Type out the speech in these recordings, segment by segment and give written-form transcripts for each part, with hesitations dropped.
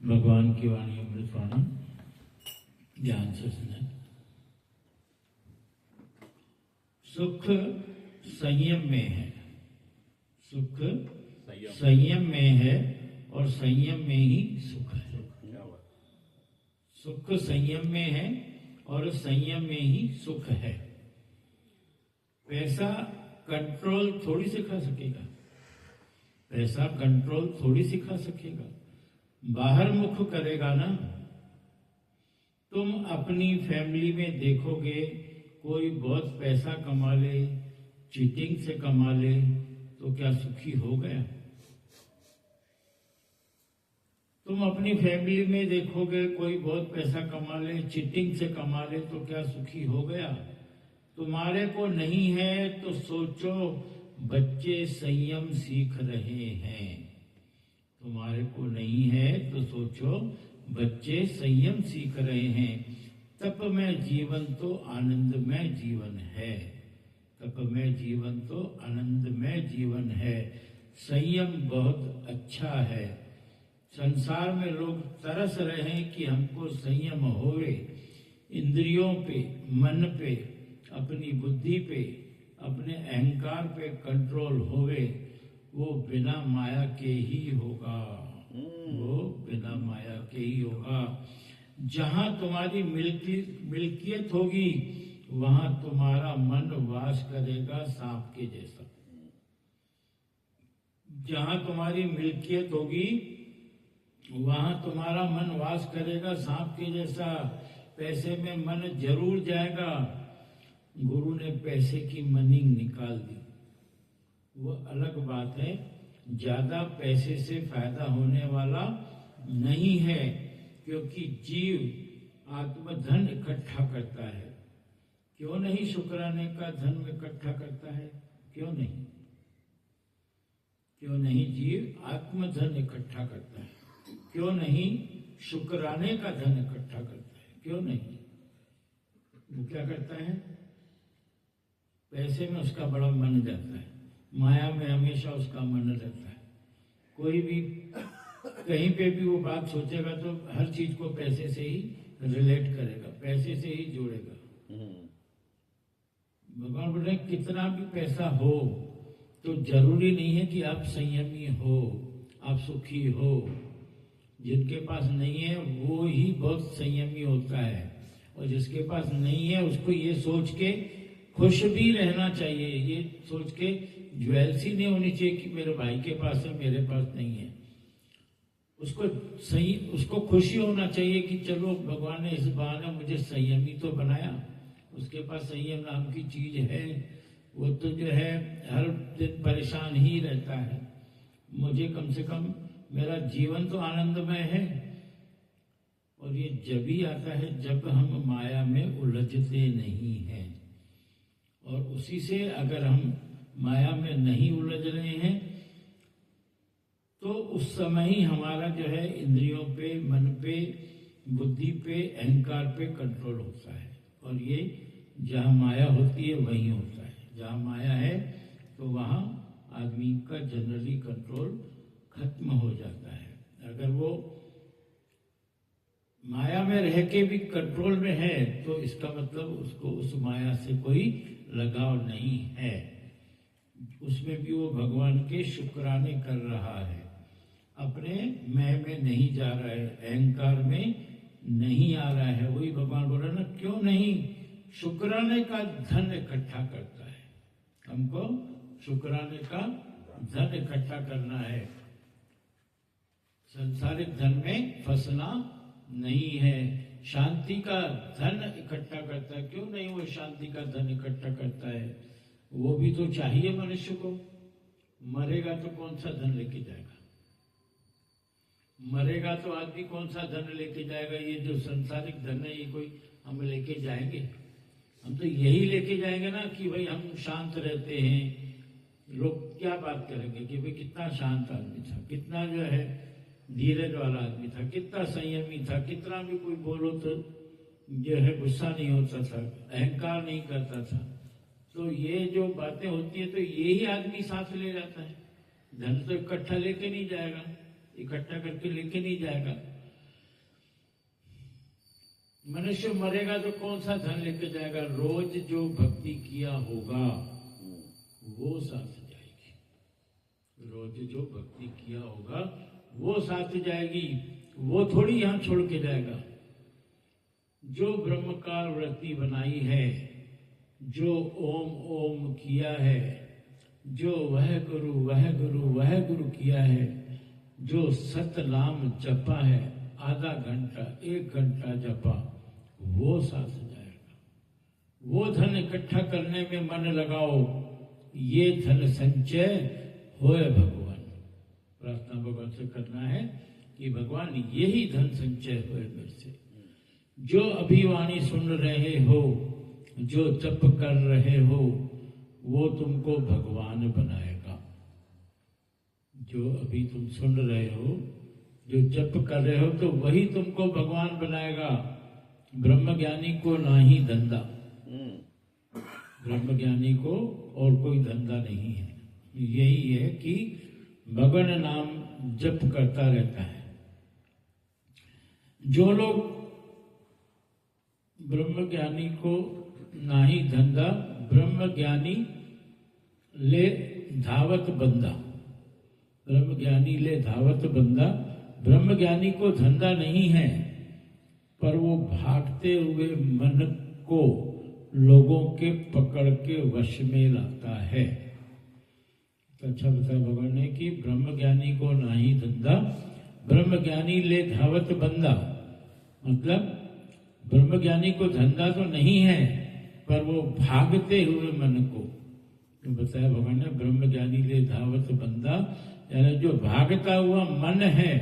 भगवान की वाणी अमृतवाणी ध्यान से सुने। सुख संयम में है, सुख संयम में है और संयम में ही सुख है। सुख संयम में है और संयम में ही सुख है। पैसा कंट्रोल थोड़ी सिखा सकेगा, पैसा कंट्रोल थोड़ी सिखा सकेगा। बाहर मुख करेगा ना। तुम अपनी फैमिली में देखोगे कोई बहुत पैसा कमा ले, चीटिंग से कमा ले, तो क्या सुखी हो गया? तुम अपनी फैमिली में देखोगे कोई बहुत पैसा कमा ले, चीटिंग से कमा ले, तो क्या सुखी हो गया? तुम्हारे को नहीं है तो सोचो बच्चे संयम सीख रहे हैं। तुम्हारे को नहीं है तो सोचो बच्चे संयम सीख रहे हैं। तपमय जीवन तो आनंदमय जीवन है, तपमय जीवन तो आनंदमय जीवन है। संयम बहुत अच्छा है। संसार में लोग तरस रहे हैं कि हमको संयम होवे, इंद्रियों पे, मन पे, अपनी बुद्धि पे, अपने अहंकार पे कंट्रोल होवे। वो बिना माया के ही होगा, वो बिना माया के ही होगा। जहां तुम्हारी मिल्कियत होगी वहां तुम्हारा मन वास करेगा सांप के जैसा। जहां तुम्हारी मिल्कियत होगी वहां तुम्हारा मन वास करेगा सांप के जैसा। पैसे में मन जरूर जाएगा। गुरु ने पैसे की मनींग निकाल दी, वो अलग बात है। ज्यादा पैसे से फायदा होने वाला नहीं है, क्योंकि जीव आत्मधन इकट्ठा करता है। क्यों नहीं शुक्राने का धन इकट्ठा करता है? क्यों नहीं? क्यों नहीं जीव आत्मधन इकट्ठा करता है? क्यों नहीं शुक्राने का धन इकट्ठा करता है? क्यों नहीं? वो क्या करता है? पैसे में उसका बड़ा मन जाता है, माया में हमेशा उसका मन रहता है। कोई भी कहीं पे भी वो बात सोचेगा तो हर चीज को पैसे से ही रिलेट करेगा, पैसे से ही जोड़ेगा। भगवान बोल रहे हैं कितना भी पैसा हो तो जरूरी नहीं है कि आप संयमी हो, आप सुखी हो। जिनके पास नहीं है वो ही बहुत संयमी होता है, और जिसके पास नहीं है उसको ये सोच के खुश भी रहना चाहिए, ये सोच के ज्वेलसी नहीं होनी चाहिए कि मेरे भाई के पास है मेरे पास नहीं है। उसको सही, उसको खुशी होना चाहिए कि चलो भगवान ने इस बहाने मुझे संयमी तो बनाया। उसके पास संयम नाम की चीज है। वो तो जो है हर दिन परेशान ही रहता है। मुझे कम से कम मेरा जीवन तो आनंदमय है। और ये जब ही आता है जब हम माया में उलझते नहीं हैं। और उसी से अगर हम माया में नहीं उलझ रहे हैं तो उस समय ही हमारा जो है इंद्रियों पे, मन पे, बुद्धि पे, अहंकार पे कंट्रोल होता है। और ये जहाँ माया होती है वहीं होता है। जहाँ माया है तो वहाँ आदमी का जनरली कंट्रोल खत्म हो जाता है। अगर वो माया में रह के भी कंट्रोल में है तो इसका मतलब उसको उस माया से कोई लगाव नहीं है। उसमें भी वो भगवान के शुक्राने कर रहा है, अपने मैं में नहीं जा रहा है, अहंकार में नहीं आ रहा है। वही भगवान बोल रहे ना, क्यों नहीं शुक्राने का धन इकट्ठा करता है। हमको शुक्राने का धन इकट्ठा करना है। संसारिक धन में फंसना नहीं है। शांति का धन इकट्ठा करता है। क्यों नहीं वो शांति का धन इकट्ठा करता है? वो भी तो चाहिए मनुष्य को। मरेगा तो कौन सा धन लेके जाएगा? मरेगा तो आदमी कौन सा धन लेके जाएगा? ये जो संसारिक धन है ये कोई हम लेके जाएंगे? हम तो यही लेके जाएंगे ना कि भाई हम शांत रहते हैं। लोग क्या बात करेंगे कि भाई कितना शांत आदमी था, कितना जो है धीरज वाला आदमी था, कितना संयमी था, कितना भी कोई बोलो तो जो है गुस्सा नहीं होता था, अहंकार नहीं करता था। तो ये जो बातें होती है तो यही आदमी साथ ले जाता है। धन तो इकट्ठा लेके नहीं जाएगा, इकट्ठा करके लेके नहीं जाएगा। मनुष्य मरेगा तो कौन सा धन लेके जाएगा? रोज जो भक्ति किया होगा वो साथ जाएगी। रोज जो भक्ति किया होगा वो साथ जाएगी, वो थोड़ी यहां छोड़ के जाएगा। जो ब्रह्मकाल वृत्ति बनाई है, जो ओम ओम किया है, जो वह गुरु वह गुरु वह गुरु किया है, जो सतनाम जपा है, आधा घंटा 1 घंटा जपा, वो साथ जाएगा। वो धन इकट्ठा करने में मन लगाओ, ये धन संचय होए भगवान। प्रार्थना भगवान से करना है कि भगवान यही धन संचय होए मेरे से। जो अभिवाणी सुन रहे हो, जो जप कर रहे हो, वो तुमको भगवान बनाएगा। जो अभी तुम सुन रहे हो, जो जप कर रहे हो, तो वही तुमको भगवान बनाएगा। ब्रह्मज्ञानी को ना ही धंधा, ब्रह्मज्ञानी को और कोई धंधा नहीं है। यही है कि भगवान नाम जप करता रहता है। जो लोग ब्रह्मज्ञानी को ना ही धंधा, ब्रह्मज्ञानी ले धावत बंदा, ब्रह्मज्ञानी ले धावत बंदा। ब्रह्मज्ञानी को धंधा नहीं है, पर वो भागते हुए मन को लोगों के पकड़ के वश में लाता है। तो अच्छा बताया भगवान ने कि ब्रह्मज्ञानी को ना ही धंधा, ब्रह्मज्ञानी ले धावत बंदा। मतलब ब्रह्मज्ञानी को धंधा तो नहीं है, पर वो भागते हुए मन को, तो बताया भगवान ने ब्रह्मज्ञानी ले धावत बंदा, यानी जो भागता हुआ मन है।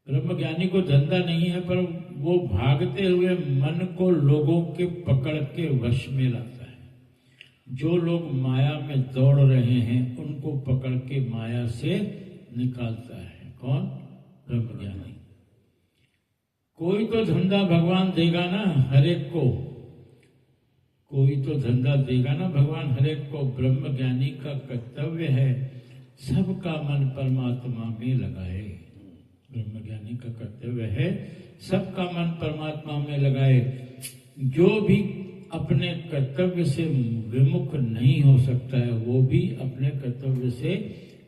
ब्रह्मज्ञानी को धंधा नहीं है, पर वो भागते हुए मन को लोगों के पकड़ के वश में लाता है। जो लोग माया में दौड़ रहे हैं, उनको पकड़ के माया से निकालता है। कौन? ब्रह्मज्ञानी। कोई तो धंधा भगवान देगा ना हर एक को, कोई तो धंधा देगा ना भगवान हर एक को। ब्रह्मज्ञानी का कर्तव्य है सबका मन परमात्मा में लगाए। ब्रह्मज्ञानी का कर्तव्य है सबका मन परमात्मा में लगाए। जो भी अपने कर्तव्य से विमुख नहीं हो सकता है, वो भी अपने कर्तव्य से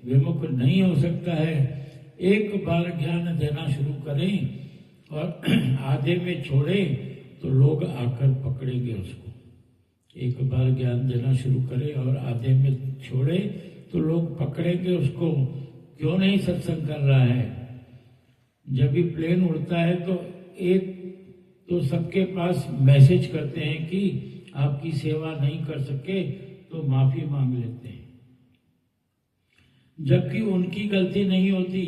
विमुख नहीं हो सकता है। एक बार ज्ञान देना शुरू करें और आधे में छोड़े तो लोग आकर पकड़ेंगे उसको। एक बार ज्ञान देना शुरू करे और आधे में छोड़े तो लोग पकड़ेंगे उसको। क्यों नहीं सत्संग कर रहा है? जब भी प्लेन उड़ता है तो एक तो सबके पास मैसेज करते हैं कि आपकी सेवा नहीं कर सके, तो माफी मांग लेते हैं, जबकि उनकी गलती नहीं होती।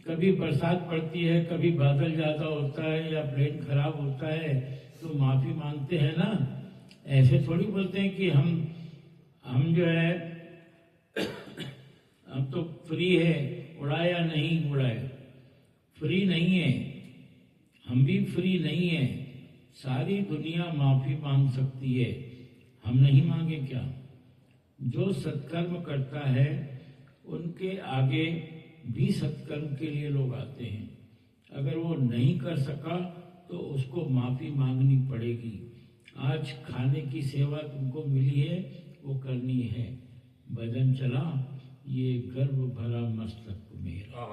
कभी बरसात पड़ती है, कभी बादल ज्यादा होता है या प्लेन खराब होता है, तो माफी मांगते हैं ना। ऐसे थोड़ी बोलते हैं कि हम जो है हम तो फ्री है, उड़ाया नहीं उड़ाया। फ्री नहीं है, हम भी फ्री नहीं है। सारी दुनिया माफी मांग सकती है, हम नहीं मांगे क्या? जो सत्कर्म करता है उनके आगे भी सत्कर्म के लिए लोग आते हैं। अगर वो नहीं कर सका तो उसको माफी मांगनी पड़ेगी। आज खाने की सेवा तुमको मिली है, वो करनी है। भजन चला, ये गर्व भरा मस्तक मेरा।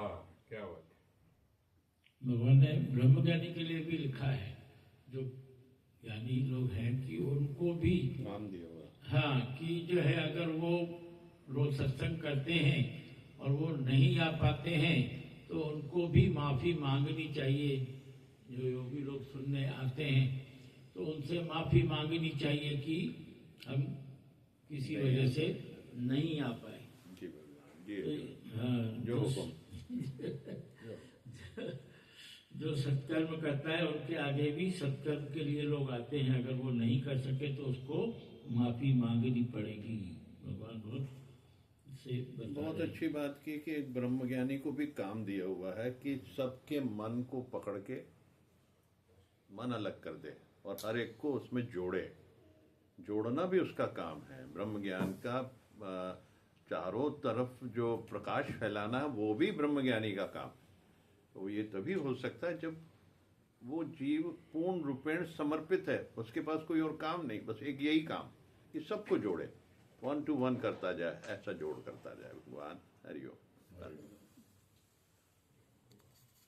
क्या बात। भगवान ने ब्रह्मज्ञानी के लिए भी लिखा है, जो ज्ञानी लोग हैं कि उनको भी नाम दिया हुआ। हाँ, कि जो है अगर वो रोज सत्संग करते हैं और वो नहीं आ पाते हैं तो उनको भी माफी मांगनी चाहिए। जो योगी लोग सुनने आते हैं तो उनसे माफी मांगनी चाहिए कि हम किसी वजह से नहीं आ पाए। हाँ, जो सत्कर्म करता है उनके आगे भी सत्कर्म के लिए लोग आते हैं। अगर वो नहीं कर सके तो उसको माफी मांगनी पड़ेगी। भगवान बहुत अच्छी बात की कि एक ब्रह्मज्ञानी को भी काम दिया हुआ है कि सबके मन को पकड़ के मन अलग कर दे और हर एक को उसमें जोड़े। जोड़ना भी उसका काम है। ब्रह्मज्ञान का चारों तरफ जो प्रकाश फैलाना है वो भी ब्रह्मज्ञानी का काम। तो ये तभी हो सकता है जब वो जीव पूर्ण रूपेण समर्पित है, उसके पास कोई और काम नहीं, बस एक यही काम कि सबको जोड़े, 1 to 1 करता जाए, ऐसा जोड़ करता जाए भगवान।